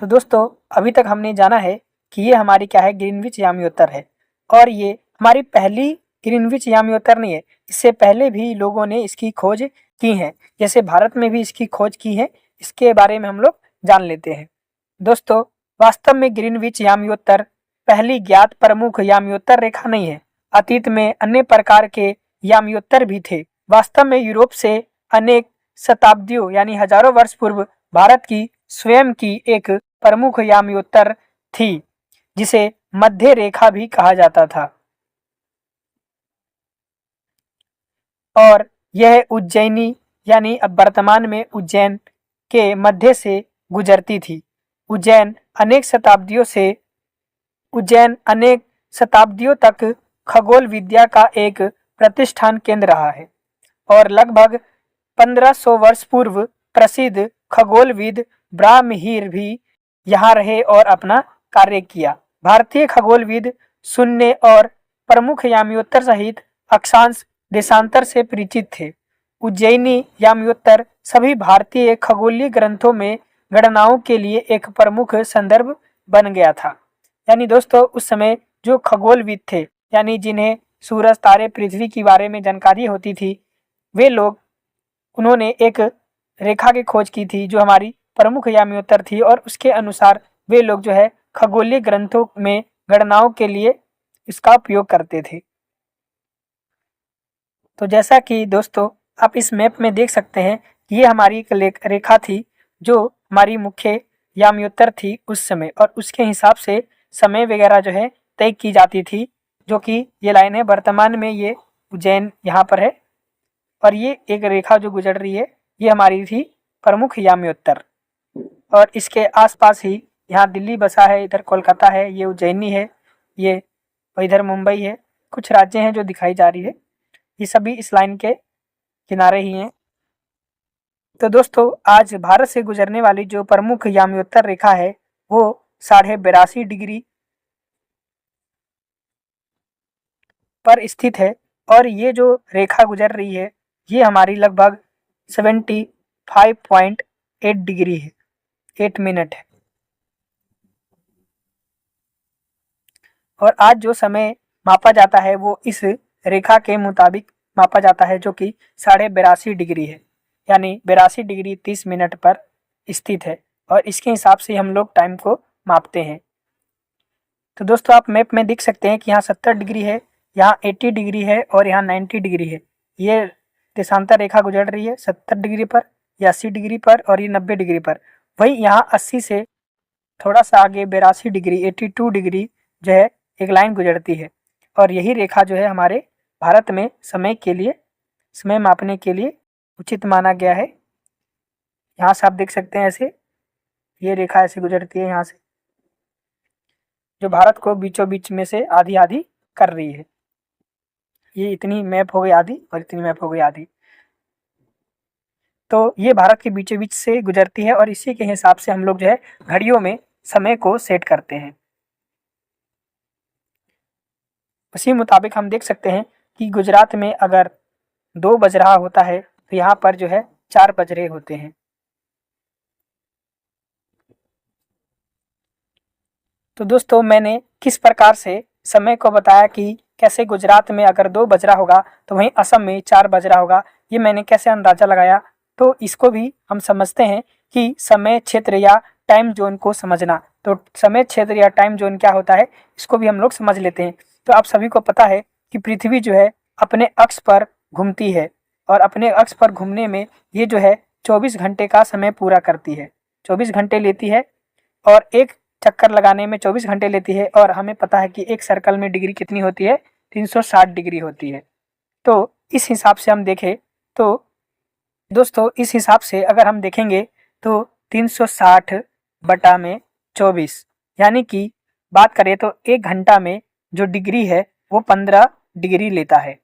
तो दोस्तों अभी तक हमने जाना है कि ये हमारी क्या है, ग्रीनविच याम्योत्तर है। और ये हमारी पहली ग्रीनविच याम्योत्तर नहीं है, इससे पहले भी लोगों ने इसकी खोज की है। जैसे भारत में भी इसकी खोज की है, इसके बारे में हम लोग जान लेते हैं। दोस्तों वास्तव में ग्रीनविच याम्योत्तर पहली ज्ञात प्रमुख याम्योत्तर रेखा नहीं है। अतीत में अन्य प्रकार के याम्योत्तर भी थे। वास्तव में यूरोप से अनेक शताब्दियों यानी हजारों वर्ष पूर्व भारत की स्वयं की एक प्रमुख याम्योत्तर थी, जिसे मध्य रेखा भी कहा जाता था। और यह उज्जैनी यानी अब वर्तमान में उज्जैन के मध्य से गुजरती थी। उज्जैन अनेक शताब्दियों तक खगोल विद्या का एक प्रतिष्ठान केंद्र रहा है और लगभग 1500 वर्ष पूर्व प्रसिद्ध खगोलविद ब्राह्महीर भी यहाँ रहे और अपना कार्य किया। भारतीय खगोलविद शून्य और प्रमुख याम्योत्तर सहित अक्षांश देशांतर से परिचित थे। उज्जैनी याम्योत्तर सभी भारतीय खगोलीय ग्रंथों में गणनाओं के लिए एक प्रमुख संदर्भ बन गया था। यानी दोस्तों उस समय जो खगोलविद थे, यानी जिन्हें सूरज, तारे, पृथ्वी के बारे में जानकारी होती थी, वे लोग उन्होंने एक रेखा की खोज की थी जो हमारी प्रमुख याम्योत्तर थी और उसके अनुसार वे लोग जो है खगोलीय ग्रंथों में गणनाओं के लिए इसका उपयोग करते थे। तो जैसा कि दोस्तों आप इस मैप में देख सकते हैं कि ये हमारी एक रेखा थी जो हमारी मुख्य याम्योत्तर थी उस समय, और उसके हिसाब से समय वगैरह जो है तय की जाती थी, जो कि ये लाइन है। वर्तमान में ये उज्जैन यहाँ पर है और ये एक रेखा जो गुजर रही है ये हमारी थी प्रमुख याम्योत्तर। और इसके आसपास ही यहाँ दिल्ली बसा है, इधर कोलकाता है, ये उज्जैनी है, ये इधर मुंबई है, कुछ राज्य हैं जो दिखाई जा रही है, ये सभी इस लाइन के किनारे ही हैं। तो दोस्तों आज भारत से गुजरने वाली जो प्रमुख याम्योत्तर रेखा है वो 82.5 डिग्री पर स्थित है और ये जो रेखा गुजर रही है ये हमारी लगभग 75.8 डिग्री है, 8 मिनट है। और आज जो समय मापा जाता है वो इस रेखा के मुताबिक मापा जाता है, जो कि 82.5 डिग्री है, यानी 82 डिग्री 30 मिनट पर स्थित है और इसके हिसाब से हम लोग टाइम को मापते हैं। तो दोस्तों आप मैप में देख सकते हैं कि यहाँ 70 डिग्री है, यहाँ 80 डिग्री है और यहाँ 90 डिग्री है। ये देशांतर रेखा गुजर रही है 70 डिग्री पर, या 80 डिग्री पर और ये 90 डिग्री पर। वही यहाँ 80 से थोड़ा सा आगे 82 डिग्री 82 डिग्री जो है एक लाइन गुजरती है और यही रेखा जो है हमारे भारत में समय मापने के लिए उचित माना गया है। यहाँ से आप देख सकते हैं ऐसे ये रेखा ऐसे गुजरती है यहाँ से, जो भारत को बीचों बीच में से आधी आधी कर रही है। ये इतनी मैप हो गई आधी और इतनी मैप हो गई आधी, तो ये भारत के बीचों बीच से गुजरती है और इसी के हिसाब से हम लोग जो है घड़ियों में समय को सेट करते हैं। उसी मुताबिक हम देख सकते हैं कि गुजरात में अगर 2 बज रहा होता है तो यहाँ पर जो है 4 बज रहे होते हैं। तो दोस्तों मैंने किस प्रकार से समय को बताया कि कैसे गुजरात में अगर 2 बज रहा होगा तो वहीं असम में 4 बज रहा होगा, ये मैंने कैसे अंदाज़ा लगाया। तो इसको भी हम समझते हैं कि समय क्षेत्र या टाइम जोन को समझना। तो समय क्षेत्र या टाइम जोन क्या होता है इसको भी हम लोग समझ लेते हैं। तो आप सभी को पता है कि पृथ्वी जो है अपने अक्ष पर घूमती है और अपने अक्ष पर घूमने में ये जो है 24 घंटे का समय पूरा करती है, 24 घंटे लेती है और एक चक्कर लगाने में 24 घंटे लेती है। और हमें पता है कि एक सर्कल में डिग्री कितनी होती है, 360 डिग्री होती है। तो इस हिसाब से हम देखें तो दोस्तों इस हिसाब से अगर हम देखेंगे तो 360 बटा में 24, यानी कि बात करें तो 1 घंटा में जो डिग्री है वो 15 डिग्री लेता है।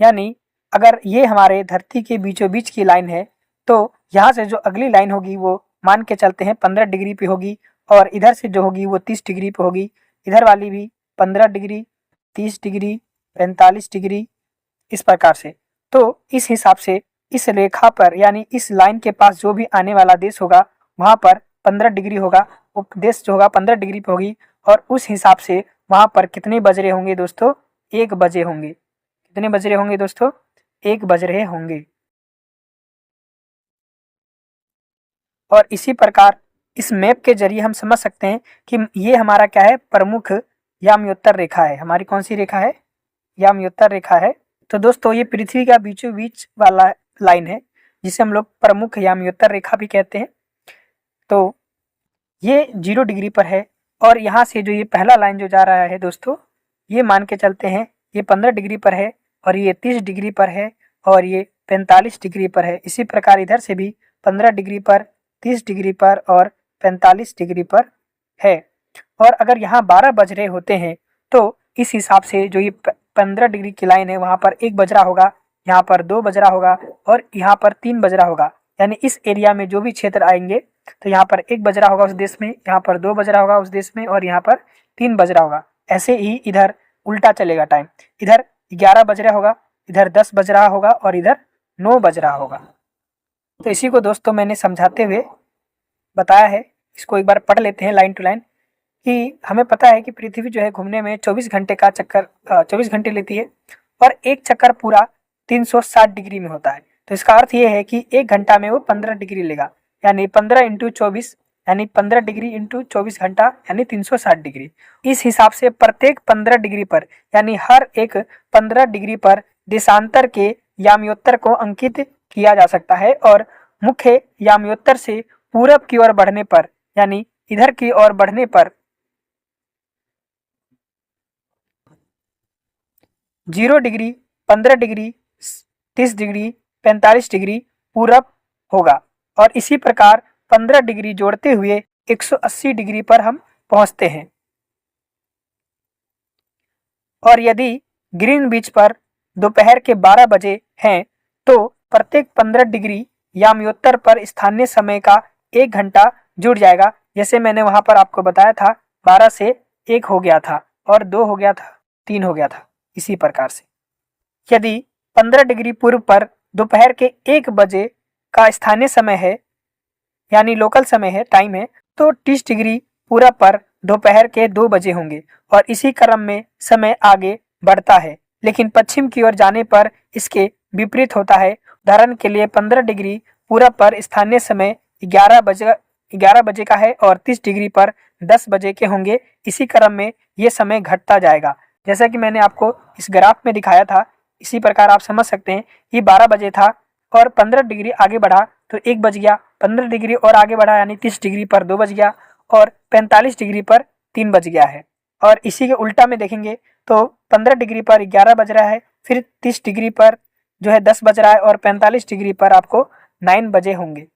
यानी अगर ये हमारे धरती के बीचों बीच की लाइन है तो यहाँ से जो अगली लाइन होगी वो मान के चलते हैं 15 डिग्री पे होगी और इधर से जो होगी वो 30 डिग्री पे होगी, इधर वाली भी 15 डिग्री, 30 डिग्री, 45 डिग्री, इस प्रकार से। तो इस हिसाब से इस रेखा पर यानी इस लाइन के पास जो भी आने वाला देश होगा वहाँ पर 15 डिग्री होगा उपदेश जो होगा 15 डिग्री पे होगी, और उस हिसाब से वहाँ पर कितने बज रहे होंगे दोस्तों, 1 बजे होंगे। कितने बज रहे होंगे दोस्तों, 1 बज रहे होंगे। और इसी प्रकार इस मैप के जरिए हम समझ सकते हैं कि ये हमारा क्या है, प्रमुख याम्योत्तर रेखा है। हमारी कौन सी रेखा है, याम्योत्तर रेखा है। तो दोस्तों ये पृथ्वी का बीचों बीच वाला लाइन है, जिसे हम लोग प्रमुख याम्योत्तर रेखा भी कहते हैं। तो ये 0 डिग्री पर है, और यहाँ से जो ये पहला लाइन जो जा रहा है दोस्तों, ये मान के चलते हैं ये 15 डिग्री पर है, और ये 30 डिग्री पर है, और ये 45 डिग्री पर है। इसी प्रकार इधर से भी 15 डिग्री पर, 30 डिग्री पर और 45 डिग्री पर है। और अगर यहाँ 12 बज रहे होते हैं तो इस हिसाब से जो ये 15 डिग्री की लाइन है, वहाँ पर 1 बज रहा होगा, यहाँ पर 2 बज रहा होगा, और यहाँ पर 3 बज रहा होगा। यानी इस एरिया में जो भी क्षेत्र आएंगे, तो यहाँ पर 1 बज रहा होगा उस देश में, यहाँ पर 2 बज रहा होगा उस देश में, और यहाँ पर 3 बज रहा होगा। ऐसे ही इधर उल्टा चलेगा टाइम, इधर 11 बज रहा होगा, इधर 10 बज रहा होगा, और इधर 9 बज रहा होगा। तो इसी को दोस्तों मैंने समझाते हुए बताया है। इसको एक बार पढ़ लेते हैं लाइन टू लाइन, कि हमें पता है कि पृथ्वी जो है घूमने में 24 घंटे का चक्कर 24 घंटे लेती है, और एक चक्कर पूरा 360 डिग्री में होता है। तो इसका अर्थ ये है कि 1 घंटा में वो 15 डिग्री लेगा, यानी 15 इंटू 24, यानी 15 डिग्री इंटू 24 घंटा, यानी 360 डिग्री। इस हिसाब से प्रत्येक 15 डिग्री पर, यानी हर एक 15 डिग्री पर देशांतर के याम्योत्तर को अंकित किया जा सकता है, और मुख्य याम्योत्तर से पूरब की ओर बढ़ने पर, यानी इधर की ओर बढ़ने पर 0 डिग्री, 15 डिग्री, 30 डिग्री, 45 डिग्री पूरब होगा। और इसी प्रकार 15 डिग्री जोड़ते हुए 180 डिग्री पर हम पहुंचते हैं। और यदि ग्रीनविच पर दोपहर के 12 बजे हैं, तो प्रत्येक 15 डिग्री याम्योत्तर पर स्थानीय समय का 1 घंटा जुड़ जाएगा। जैसे मैंने वहां पर आपको बताया था, 12 से 1 हो गया था, और 2 हो गया था, 3 हो गया था। इसी प्रकार से यदि 15 डिग्री पूर्व पर दोपहर के 1 बजे का स्थानीय समय है, यानी लोकल समय है, टाइम है, तो 30 डिग्री पूरब पर दोपहर के 2 बजे होंगे, और इसी क्रम में समय आगे बढ़ता है। लेकिन पश्चिम की ओर जाने पर इसके विपरीत होता है। उदाहरण के लिए 15 डिग्री पूरब पर स्थानीय समय 11 बजे का है, और 30 डिग्री पर 10 बजे के होंगे। इसी क्रम में ये समय घटता जाएगा। जैसा कि मैंने आपको इस ग्राफ में दिखाया था, इसी प्रकार आप समझ सकते हैं। ये 12 बजे था, और 15 डिग्री आगे बढ़ा तो 1 बज गया, 15 डिग्री और आगे बढ़ा यानी 30 डिग्री पर 2 बज गया, और 45 डिग्री पर 3 बज गया है। और इसी के उल्टा में देखेंगे तो 15 डिग्री पर 11 बज रहा है, फिर 30 डिग्री पर जो है 10 बज रहा है, और 45 डिग्री पर आपको 9 बजे होंगे।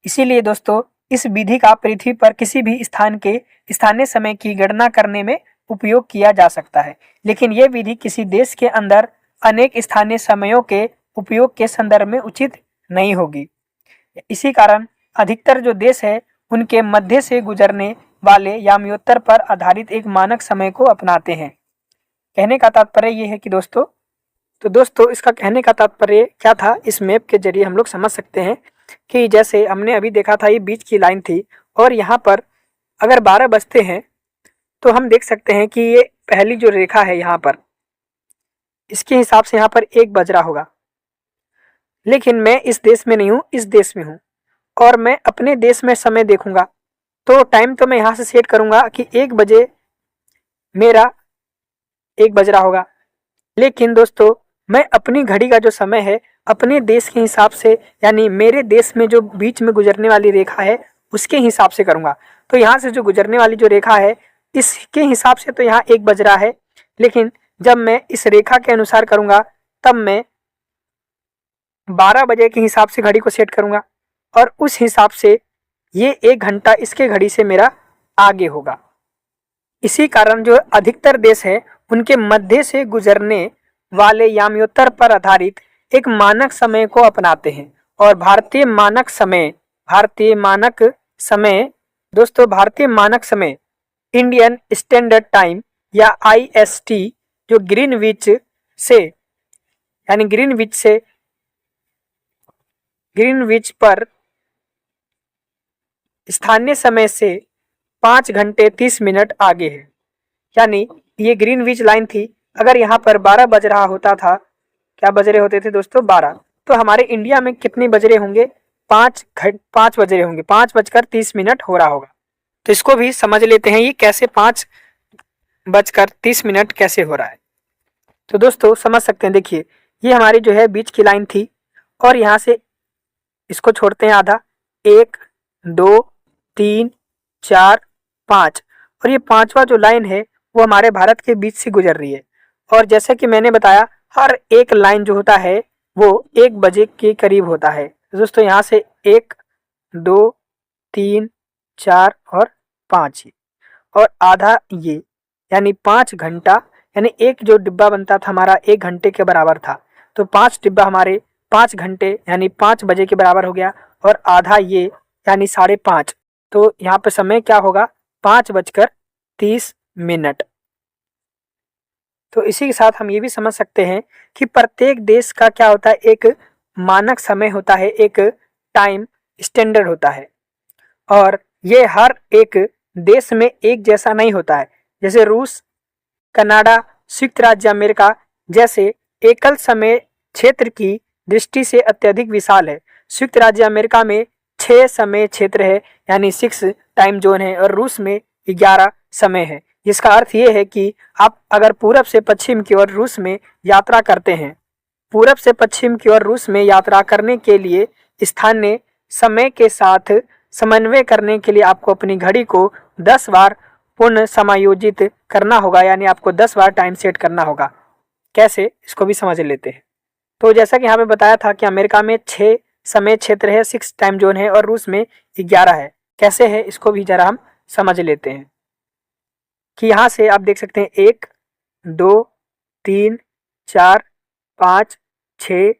इसीलिए दोस्तों इस विधि का पृथ्वी पर किसी भी स्थान के स्थानीय समय की गणना करने में उपयोग किया जा सकता है। लेकिन यह विधि किसी देश के अंदर अनेक स्थानीय समयों के उपयोग के संदर्भ में उचित नहीं होगी। इसी कारण अधिकतर जो देश है, उनके मध्य से गुजरने वाले याम्योत्तर पर आधारित एक मानक समय को अपनाते हैं। कहने का तात्पर्य यह है कि दोस्तों इसका कहने का तात्पर्य क्या था, इस मैप के जरिए हम लोग समझ सकते हैं कि जैसे हमने अभी देखा था, ये बीच की लाइन थी, और यहाँ पर अगर 12 बजते हैं तो हम देख सकते हैं कि ये पहली जो रेखा है यहाँ पर, इसके हिसाब से यहाँ पर 1 बज रहा होगा। लेकिन मैं इस देश में नहीं हूँ, इस देश में हूँ, और मैं अपने देश में समय देखूंगा, तो टाइम तो मैं यहाँ से सेट करूंगा कि 1 बजे मेरा 1 बज रहा होगा। लेकिन दोस्तों मैं अपनी घड़ी का जो समय है अपने देश के हिसाब से, यानी मेरे देश में जो बीच में गुजरने वाली रेखा है उसके हिसाब से करूंगा। तो यहाँ से जो गुजरने वाली जो रेखा है इसके हिसाब से तो यहाँ 1 बज रहा है, लेकिन जब मैं इस रेखा के अनुसार करूंगा तब मैं 12 बजे के हिसाब से घड़ी को सेट करूंगा, और उस हिसाब से ये 1 घंटा इसके घड़ी से मेरा आगे होगा। इसी कारण जो अधिकतर देश है उनके मध्य से गुजरने वाले याम्योत्तर पर आधारित एक मानक समय को अपनाते हैं। और भारतीय मानक समय इंडियन स्टैंडर्ड टाइम या IST जो ग्रीनविच पर स्थानीय समय से 5 घंटे 30 मिनट आगे है। यानी ये ग्रीनविच लाइन थी। अगर यहाँ पर 12 बज रहा होता था, क्या बज रहे होते थे दोस्तों, 12, तो हमारे इंडिया में कितने बज रहे होंगे, 5 बज रहे होंगे, 5:30 हो रहा होगा। तो इसको भी समझ लेते हैं, ये कैसे 5:30 कैसे हो रहा है। तो दोस्तों समझ सकते हैं, देखिए ये हमारी जो है बीच की लाइन थी और यहाँ से इसको छोड़ते हैं आधा, 1 2 3 4 5, और ये पांचवा जो लाइन है वो हमारे भारत के बीच से गुजर रही है। और जैसे कि मैंने बताया, हर एक लाइन जो होता है वो 1 बजे के करीब होता है। तो दोस्तों यहाँ से 1 2 3 4 और 5, और आधा ये, यानी 5 घंटा, यानी एक जो डिब्बा बनता था हमारा 1 घंटे के बराबर था, तो 5 डिब्बा हमारे 5 घंटे यानी 5 बजे के बराबर हो गया, और आधा ये यानी 5:30। तो यहाँ पे समय क्या होगा, 5:30। तो इसी के साथ हम ये भी समझ सकते हैं कि प्रत्येक देश का क्या होता है, एक मानक समय होता है, एक टाइम स्टैंडर्ड होता है, और ये हर एक देश में एक जैसा नहीं होता है। जैसे रूस, कनाडा, संयुक्त राज्य अमेरिका जैसे एकल समय क्षेत्र की दृष्टि से अत्यधिक विशाल है। संयुक्त राज्य अमेरिका में 6 समय क्षेत्र है, यानी 6 टाइम जोन है, और रूस में 11 समय है। जिसका अर्थ ये है कि आप अगर पूरब से पश्चिम की ओर रूस में यात्रा करते हैं, पूरब से पश्चिम की ओर रूस में यात्रा करने के लिए स्थानीय समय के साथ समन्वय करने के लिए आपको अपनी घड़ी को 10 बार पुनः समायोजित करना होगा, यानी आपको 10 बार टाइम सेट करना होगा। कैसे, इसको भी समझ लेते हैं। तो जैसा कि यहाँ पे बताया था कि अमेरिका में 6 समय क्षेत्र है, 6 टाइम जोन है, और रूस में 11 है। कैसे है, इसको भी जरा हम समझ लेते हैं कि यहाँ से आप देख सकते हैं 1 2 3 4 5 6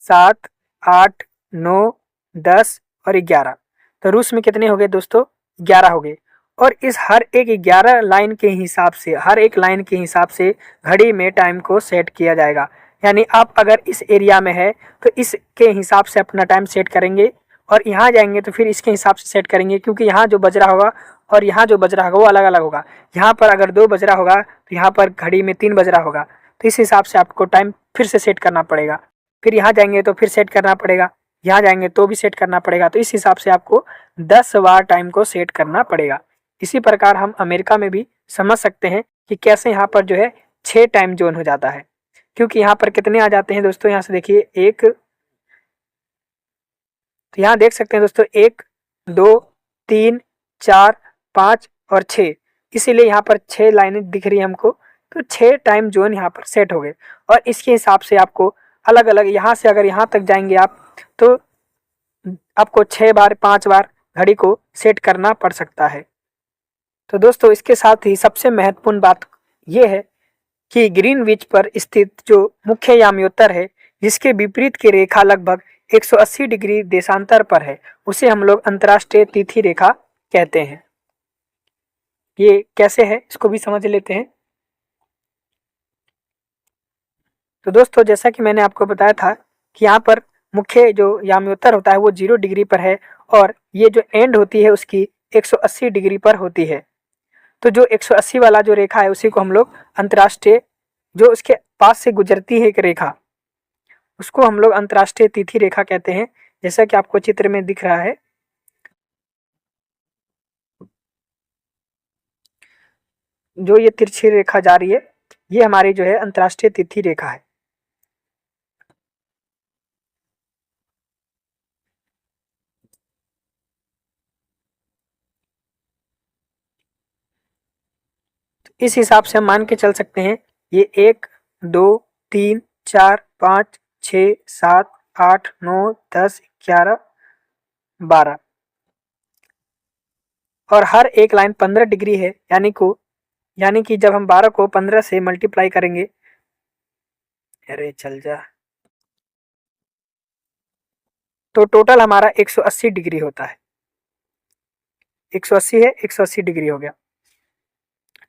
7 8 9 10 और 11। तो रूस में कितने हो गए दोस्तों, 11 हो गए। और इस हर एक 11 लाइन के हिसाब से, हर एक लाइन के हिसाब से घड़ी में टाइम को सेट किया जाएगा। यानी आप अगर इस एरिया में है तो इसके हिसाब से अपना टाइम सेट करेंगे, और यहाँ जाएंगे तो फिर इसके हिसाब से सेट करेंगे, क्योंकि यहाँ जो बज रहा होगा और यहाँ जो बज रहा होगा वो अलग अलग होगा। यहाँ पर अगर 2 बज रहा होगा तो यहाँ पर घड़ी में 3 बज रहा होगा, तो इस हिसाब से आपको टाइम फिर से सेट करना पड़ेगा। फिर यहाँ जाएंगे तो फिर सेट करना पड़ेगा, यहाँ जाएंगे तो भी सेट करना पड़ेगा। तो इस हिसाब से आपको 10 बार टाइम को सेट करना पड़ेगा। इसी प्रकार हम अमेरिका में भी समझ सकते हैं कि कैसे यहाँ पर जो है 6 टाइम जोन हो जाता है, क्योंकि यहाँ पर कितने आ जाते हैं दोस्तों, यहाँ से देखिए 1, तो यहाँ देख सकते हैं दोस्तों 1 2 3 4 5 और 6, इसीलिए यहाँ पर 6 लाइनें दिख रही है हमको। तो 6 टाइम जोन यहाँ पर सेट हो गए, और इसके हिसाब से आपको अलग अलग, यहाँ से अगर यहाँ तक जाएंगे आप तो आपको 6 बार 5 बार घड़ी को सेट करना पड़ सकता है। तो दोस्तों इसके साथ ही सबसे महत्वपूर्ण बात यह है कि ग्रीनविच पर स्थित जो मुख्य याम्योत्तर है, जिसके विपरीत की रेखा लगभग 180 डिग्री देशांतर पर है, उसे हम लोग अंतर्राष्ट्रीय तिथि रेखा कहते हैं। ये कैसे है, इसको भी समझ लेते हैं। तो दोस्तों जैसा कि मैंने आपको बताया था कि यहाँ पर मुख्य जो याम्योत्तर होता है वो 0 डिग्री पर है, और ये जो एंड होती है उसकी 180 डिग्री पर होती है। तो जो 180 वाला जो रेखा है उसी को हम लोग अंतर्राष्ट्रीय, जो उसके पास से गुजरती है एक रेखा, उसको हम लोग अंतर्राष्ट्रीय तिथि रेखा कहते हैं, जैसा कि आपको चित्र में दिख रहा है। जो ये तिरछी रेखा जा रही है, ये हमारी जो है अंतर्राष्ट्रीय तिथि रेखा है। इस हिसाब से हम मान के चल सकते हैं, ये 1 2 3 4 5 6 7 8 9 10 11 12, और हर एक लाइन 15 डिग्री है, यानी कि जब हम 12 को 15 से मल्टीप्लाई करेंगे, अरे चल जा, तो टोटल हमारा 180 डिग्री होता है। 180 है, 180 डिग्री हो गया।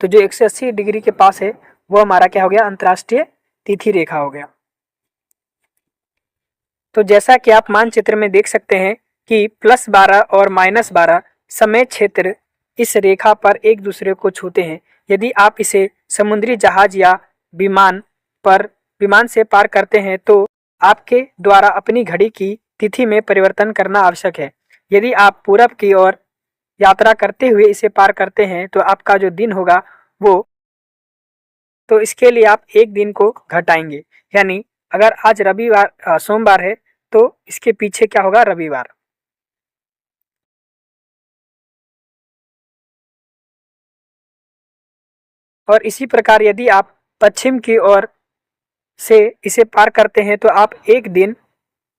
तो जो 180 डिग्री के पास है वो हमारा क्या हो गया, अंतर्राष्ट्रीय तिथि रेखा हो गया। तो जैसा कि आप मानचित्र में देख सकते हैं कि +12 और -12 समय क्षेत्र इस रेखा पर एक दूसरे को छूते हैं। यदि आप इसे समुद्री जहाज या विमान पर विमान से पार करते हैं तो आपके द्वारा अपनी घड़ी की तिथि में परिवर्तन करना आवश्यक है। यदि आप पूरब की ओर यात्रा करते हुए इसे पार करते हैं तो आपका जो दिन होगा वो, तो इसके लिए आप एक दिन को घटाएंगे। यानी अगर आज रविवार सोमवार है तो इसके पीछे क्या होगा, रविवार। और इसी प्रकार यदि आप पश्चिम की ओर से इसे पार करते हैं तो आप एक दिन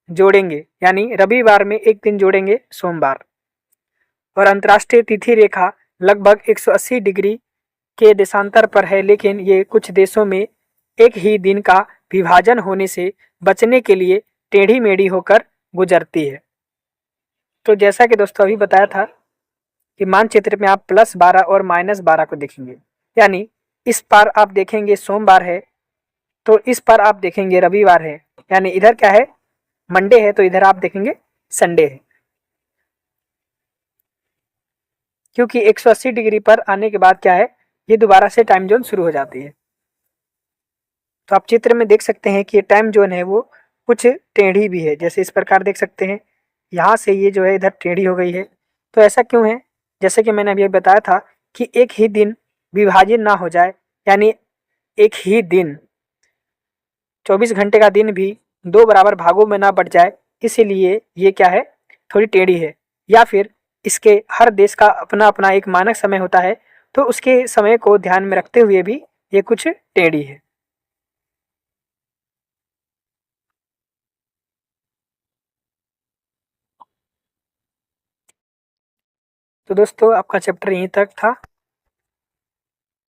जोड़ेंगे, यानी रविवार में एक दिन जोड़ेंगे, सोमवार। और अंतर्राष्ट्रीय तिथि रेखा लगभग 180 डिग्री के देशांतर पर है, लेकिन ये कुछ देशों में एक ही दिन का विभाजन होने से बचने के लिए टेढ़ी मेढ़ी होकर गुजरती है। तो जैसा कि दोस्तों अभी बताया था कि मानचित्र में आप +12 और -12 को देखेंगे, यानी इस पार आप देखेंगे सोमवार है तो इस पर आप देखेंगे रविवार है, यानी इधर क्या है, मंडे है, तो इधर आप देखेंगे संडे है। क्योंकि 180 डिग्री पर आने के बाद क्या है, ये दोबारा से टाइम जोन शुरू हो जाती है। तो आप चित्र में देख सकते हैं कि ये टाइम जोन है वो कुछ टेढ़ी भी है, जैसे इस प्रकार देख सकते हैं, यहाँ से ये जो है इधर टेढ़ी हो गई है। तो ऐसा क्यों है, जैसे कि मैंने अभी बताया था कि एक ही दिन विभाजित ना हो जाए, यानी एक ही दिन 24 घंटे का दिन भी दो बराबर भागों में ना बट जाए, इसीलिए ये क्या है, थोड़ी टेढ़ी है। या फिर इसके हर देश का अपना अपना एक मानक समय होता है, तो उसके समय को ध्यान में रखते हुए भी ये कुछ टेढ़ी है। तो दोस्तों आपका चैप्टर यहीं तक था।